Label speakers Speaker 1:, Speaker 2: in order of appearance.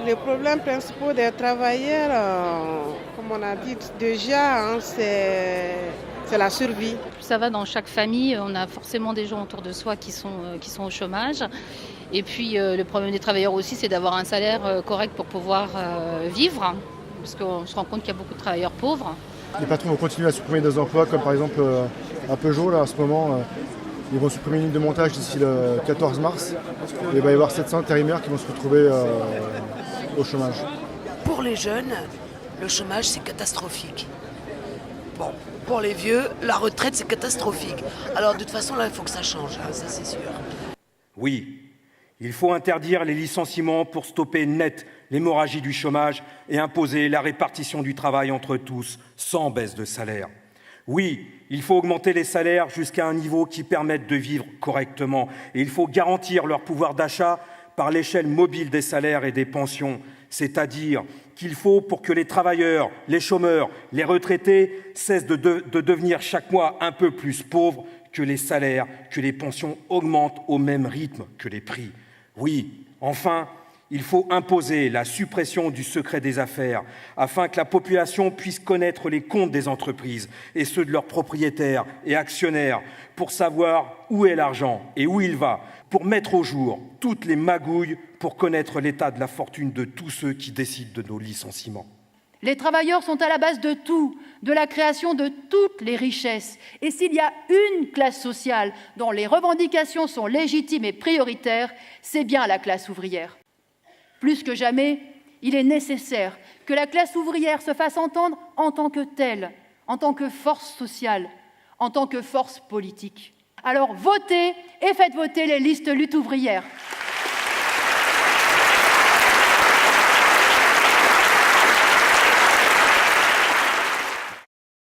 Speaker 1: Les problèmes principaux des travailleurs, comme on a dit déjà, c'est la survie.
Speaker 2: Ça va dans chaque famille, on a forcément des gens autour de soi qui sont au chômage. Et puis le problème des travailleurs aussi, c'est d'avoir un salaire correct pour pouvoir vivre, parce qu'on se rend compte qu'il y a beaucoup de travailleurs pauvres.
Speaker 3: Les patrons vont continuer à supprimer des emplois, comme par exemple à Peugeot, là, en ce moment. Ils vont supprimer une ligne de montage d'ici le 14 mars. Et il va y avoir 700 intérimaires qui vont se retrouver au chômage.
Speaker 4: Pour les jeunes, le chômage, c'est catastrophique. Bon, pour les vieux, la retraite, c'est catastrophique. Alors, de toute façon, là, il faut que ça change, hein, ça c'est sûr.
Speaker 5: Oui, il faut interdire les licenciements pour stopper net l'hémorragie du chômage et imposer la répartition du travail entre tous, sans baisse de salaire. Oui, il faut augmenter les salaires jusqu'à un niveau qui permette de vivre correctement. Et il faut garantir leur pouvoir d'achat par l'échelle mobile des salaires et des pensions. C'est-à-dire qu'il faut, pour que les travailleurs, les chômeurs, les retraités cessent de devenir chaque mois un peu plus pauvres, que les salaires, que les pensions augmentent au même rythme que les prix. Oui, enfin, il faut imposer la suppression du secret des affaires afin que la population puisse connaître les comptes des entreprises et ceux de leurs propriétaires et actionnaires pour savoir où est l'argent et où il va, pour mettre au jour toutes les magouilles pour connaître l'état de la fortune de tous ceux qui décident de nos licenciements.
Speaker 6: Les travailleurs sont à la base de tout, de la création de toutes les richesses. Et s'il y a une classe sociale dont les revendications sont légitimes et prioritaires, c'est bien la classe ouvrière. Plus que jamais, il est nécessaire que la classe ouvrière se fasse entendre en tant que telle, en tant que force sociale, en tant que force politique. Alors votez et faites voter les listes lutte ouvrière.